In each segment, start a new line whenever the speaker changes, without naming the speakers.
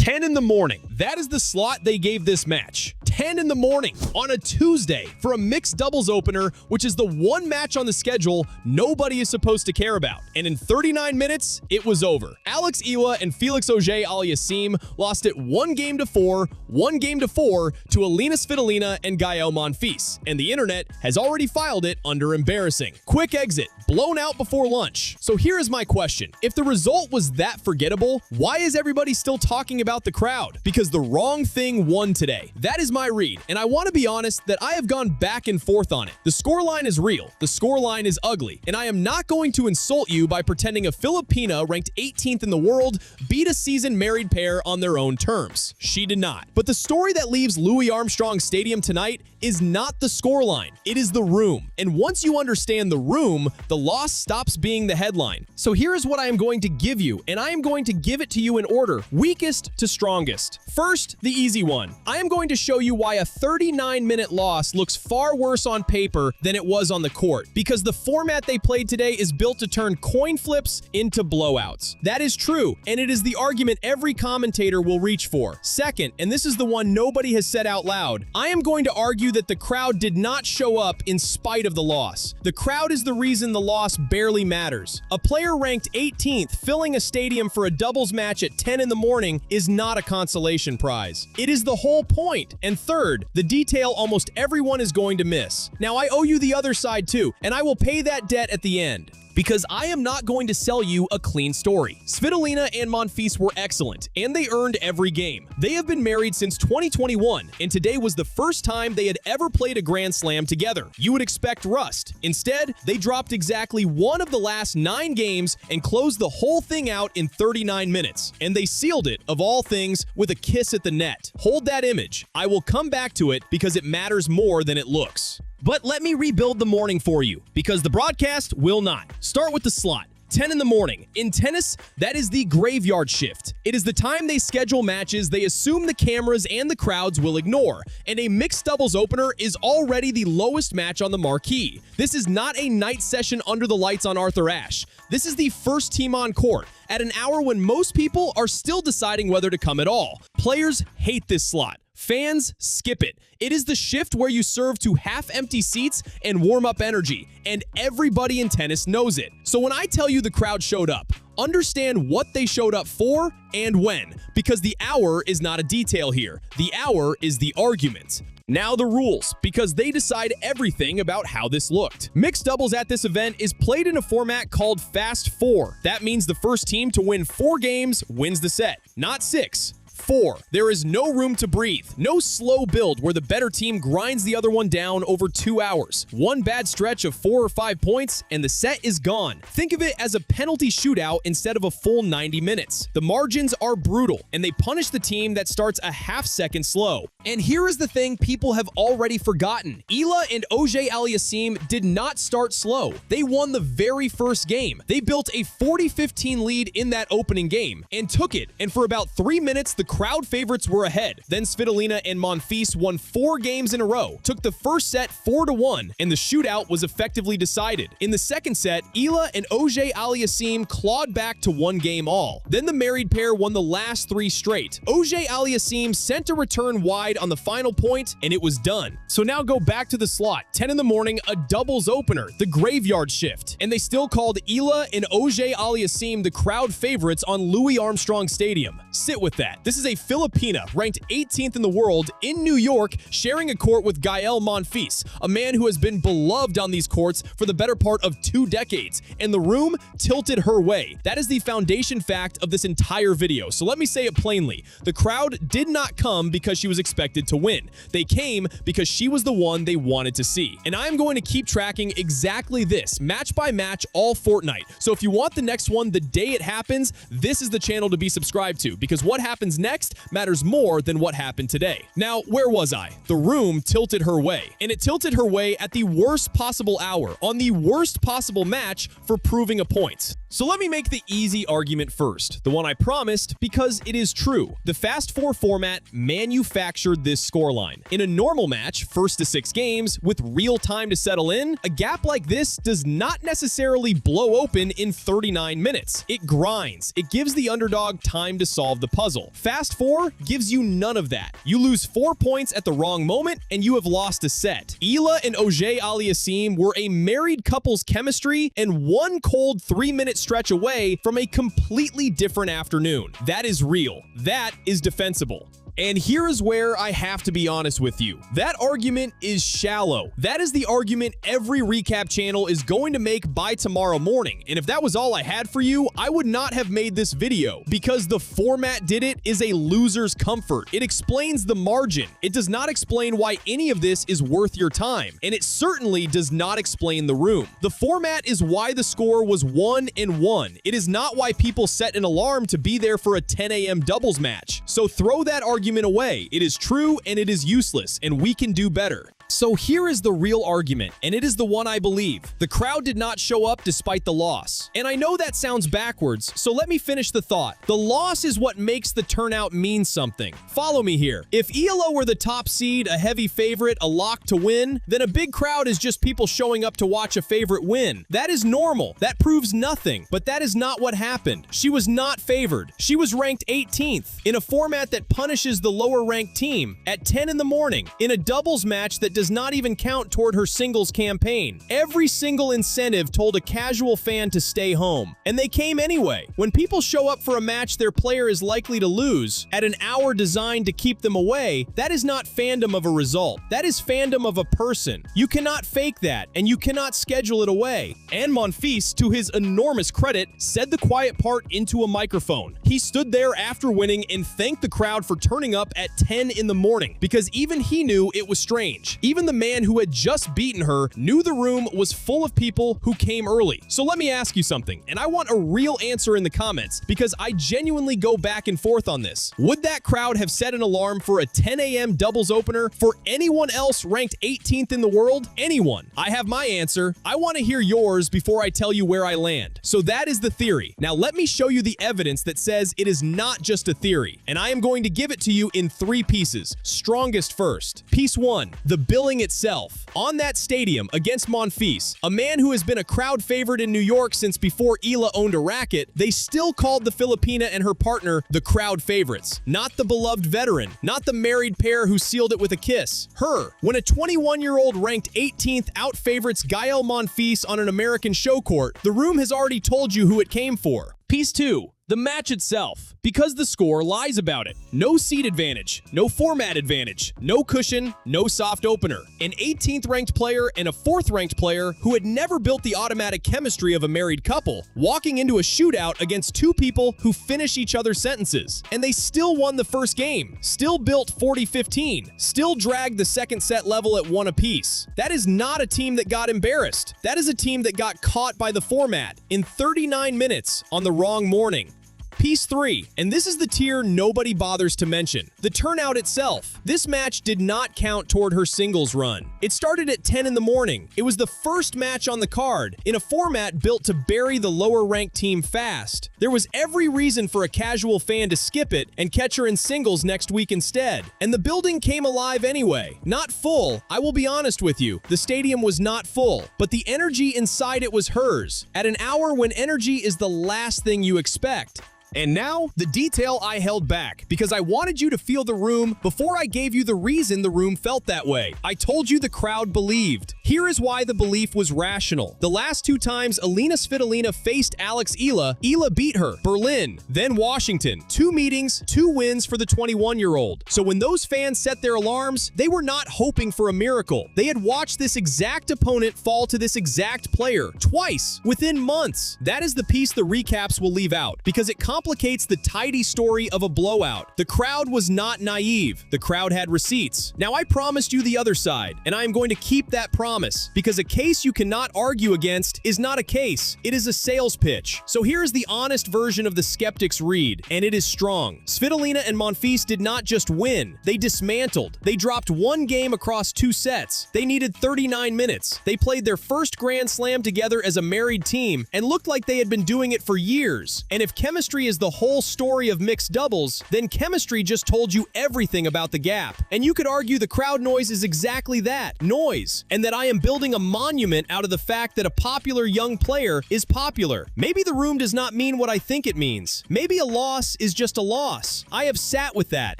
10 in the morning. That is the slot they gave this match. 10 in the morning on a Tuesday for a mixed doubles opener, which is the one match on the schedule nobody is supposed to care about. And in 39 minutes, it was over. Alex Eala and Felix Auger-Aliassime lost it 1-4, 1-4 to Elina, Svitolina and Gael Monfils, and the internet has already filed it under embarrassing. Quick exit, blown out before lunch. So here is my question. If the result was that forgettable, why is everybody still talking about the crowd? Because the wrong thing won today. That is my read, and I want to be honest that I have gone back and forth on it. The scoreline is real, the scoreline is ugly, and I am not going to insult you by pretending a Filipina ranked 18th in the world beat a seasoned married pair on their own terms. She did not. But the story that leaves Louis Armstrong Stadium tonight is not the scoreline, it is the room. And once you understand the room, the loss stops being the headline. So here is what I am going to give you, and I am going to give it to you in order, weakest to strongest. First, the easy one. I am going to show you why a 39-minute loss looks far worse on paper than it was on the court, because the format they played today is built to turn coin flips into blowouts. That is true, and it is the argument every commentator will reach for. Second, and this is the one nobody has said out loud, I am going to argue that the crowd did not show up in spite of the loss. The crowd is the reason the loss barely matters. A player ranked 18th filling a stadium for a doubles match at 10 in the morning is not a consolation prize. It is the whole point. And third, the detail almost everyone is going to miss. Now I owe you the other side too, and I will pay that debt at the end, because I am not going to sell you a clean story. Svitolina and Monfils were excellent, and they earned every game. They have been married since 2021, and today was the first time they had ever played a Grand Slam together. You would expect rust. Instead, they dropped exactly one of the last 9 games and closed the whole thing out in 39 minutes. And they sealed it, of all things, with a kiss at the net. Hold that image. I will come back to it because it matters more than it looks. But let me rebuild the morning for you, because the broadcast will not. Start with the slot. 10 in the morning. In tennis, that is the graveyard shift. It is the time they schedule matches they assume the cameras and the crowds will ignore, and a mixed doubles opener is already the lowest match on the marquee. This is not a night session under the lights on Arthur Ashe. This is the first team on court, at an hour when most people are still deciding whether to come at all. Players hate this slot. Fans skip it. It is the shift where you serve to half-empty seats and warm up energy, and everybody in tennis knows it. So when I tell you the crowd showed up, understand what they showed up for and when, because the hour is not a detail here. The hour is the argument. Now the rules, because they decide everything about how this looked. Mixed doubles at this event is played in a format called Fast 4. That means the first team to win 4 games wins the set, not 6. 4. There is no room to breathe. No slow build where the better team grinds the other one down over 2 hours. One bad stretch of 4 or 5 points and the set is gone. Think of it as a penalty shootout instead of a full 90 minutes. The margins are brutal, and they punish the team that starts a half-second slow. And here is the thing people have already forgotten. Eala and Auger-Aliassime did not start slow. They won the very first game. They built a 40-15 lead in that opening game and took it, and for about 3 minutes, the crowd favorites were ahead. Then Svitolina and Monfils won 4 games in a row, took the first set 4-1, and the shootout was effectively decided. In the second set, Eala and Auger-Aliassime clawed back to 1 game all. Then the married pair won the last 3 straight. Auger-Aliassime sent a return wide on the final point, and it was done. So now go back to the slot. 10 in the morning, a doubles opener, the graveyard shift. And they still called Eala and Auger-Aliassime the crowd favorites on Louis Armstrong Stadium. Sit with that. This is a Filipina ranked 18th in the world in New York, sharing a court with Gael Monfils, a man who has been beloved on these courts for the better part of 2 decades, and the room tilted her way. That is the foundation fact of this entire video, so let me say it plainly. The crowd did not come because she was expected to win. They came because she was the one they wanted to see. And I am going to keep tracking exactly this, match by match, all fortnight. So if you want the next one the day it happens, this is the channel to be subscribed to, because what happens next matters more than what happened today. Now, where was I? The room tilted her way, and it tilted her way at the worst possible hour, on the worst possible match for proving a point. So let me make the easy argument first, the one I promised, because it is true. The Fast 4 format manufactured this scoreline. In a normal match, first to 6 games, with real time to settle in, a gap like this does not necessarily blow open in 39 minutes. It grinds. It gives the underdog time to solve the puzzle. Fast last 4 gives you none of that. You lose 4 points at the wrong moment, and you have lost a set. Eala and Auger-Aliassime were a married couple's chemistry and one cold 3-minute stretch away from a completely different afternoon. That is real. That is defensible. And here is where I have to be honest with you. That argument is shallow. That is the argument every recap channel is going to make by tomorrow morning. And if that was all I had for you, I would not have made this video, because the format did it is a loser's comfort. It explains the margin. It does not explain why any of this is worth your time. And it certainly does not explain the room. The format is why the score was 1-1. It is not why people set an alarm to be there for a 10 a.m. doubles match. So throw that argument away. It is true and it is useless, and we can do better. So here is the real argument, and it is the one I believe. The crowd did not show up despite the loss. And I know that sounds backwards, so let me finish the thought. The loss is what makes the turnout mean something. Follow me here. If Eala were the top seed, a heavy favorite, a lock to win, then a big crowd is just people showing up to watch a favorite win. That is normal. That proves nothing. But that is not what happened. She was not favored. She was ranked 18th in a format that punishes the lower ranked team at 10 in the morning in a doubles match that does not even count toward her singles campaign. Every single incentive told a casual fan to stay home, and they came anyway. When people show up for a match their player is likely to lose at an hour designed to keep them away, that is not fandom of a result. That is fandom of a person. You cannot fake that, and you cannot schedule it away. And Monfils, to his enormous credit, said the quiet part into a microphone. He stood there after winning and thanked the crowd for turning up at 10 in the morning, because even he knew it was strange. Even the man who had just beaten her knew the room was full of people who came early. So let me ask you something, and I want a real answer in the comments, because I genuinely go back and forth on this. Would that crowd have set an alarm for a 10 a.m. doubles opener for anyone else ranked 18th in the world? Anyone? I have my answer. I want to hear yours before I tell you where I land. So that is the theory. Now let me show you the evidence that says it is not just a theory, and I am going to give it to you in 3 pieces. Strongest first. Piece 1, the billing itself. On that stadium against Monfils, a man who has been a crowd favorite in New York since before Eala owned a racket, they still called the Filipina and her partner the crowd favorites. Not the beloved veteran, not the married pair who sealed it with a kiss. Her. When a 21-year-old ranked 18th out-favorites Gael Monfils on an American show court, the room has already told you who it came for. Piece 2. The match itself, because the score lies about it. No seed advantage, no format advantage, no cushion, no soft opener. An 18th ranked player and a 4th ranked player who had never built the automatic chemistry of a married couple, walking into a shootout against 2 people who finish each other's sentences. And they still won the first game, still built 40-15, still dragged the second set level at 1 apiece. That is not a team that got embarrassed. That is a team that got caught by the format in 39 minutes on the wrong morning. Piece 3, and this is the tier nobody bothers to mention. The turnout itself. This match did not count toward her singles run. It started at 10 in the morning. It was the first match on the card, in a format built to bury the lower-ranked team fast. There was every reason for a casual fan to skip it and catch her in singles next week instead. And the building came alive anyway. Not full, I will be honest with you. The stadium was not full, but the energy inside it was hers, at an hour when energy is the last thing you expect. And now, the detail I held back, because I wanted you to feel the room before I gave you the reason the room felt that way. I told you the crowd believed. Here is why the belief was rational. The last 2 times Elina Svitolina faced Alex Eala, Eala beat her. Berlin, then Washington. 2 meetings, 2 wins for the 21-year-old. So when those fans set their alarms, they were not hoping for a miracle. They had watched this exact opponent fall to this exact player twice within months. That is the piece the recaps will leave out, because it complicates the tidy story of a blowout. The crowd was not naive. The crowd had receipts. Now, I promised you the other side, and I am going to keep that promise, because a case you cannot argue against is not a case. It is a sales pitch. So here is the honest version of the skeptic's read, and it is strong. Svitolina and Monfils did not just win. They dismantled. They dropped 1 game across 2 sets. They needed 39 minutes. They played their first Grand Slam together as a married team and looked like they had been doing it for years. And if chemistry chemistry is the whole story of mixed doubles, then chemistry just told you everything about the gap. And you could argue the crowd noise is exactly that, noise, and that I am building a monument out of the fact that a popular young player is popular. Maybe the room does not mean what I think it means. Maybe a loss is just a loss. I have sat with that,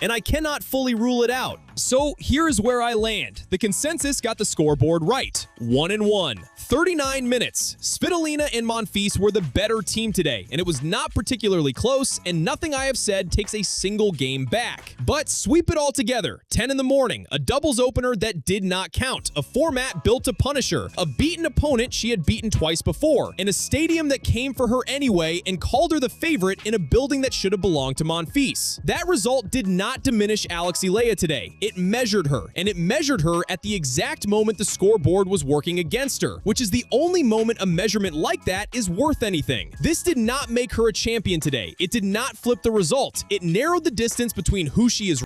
and I cannot fully rule it out. So here is where I land. The consensus got the scoreboard right. 1-1. 39 minutes. Svitolina and Monfils were the better team today, and it was not particularly close, and nothing I have said takes a single game back. But sweep it all together. 10 in the morning, a doubles opener that did not count, a format built to punish her, a beaten opponent she had beaten twice before, in a stadium that came for her anyway and called her the favorite in a building that should have belonged to Monfils. That result did not diminish Alex Eala today. It measured her, and it measured her at the exact moment the scoreboard was working against her, which is the only moment a measurement like that is worth anything. This did not make her a champion today. It did not flip the result. It narrowed the distance between who she is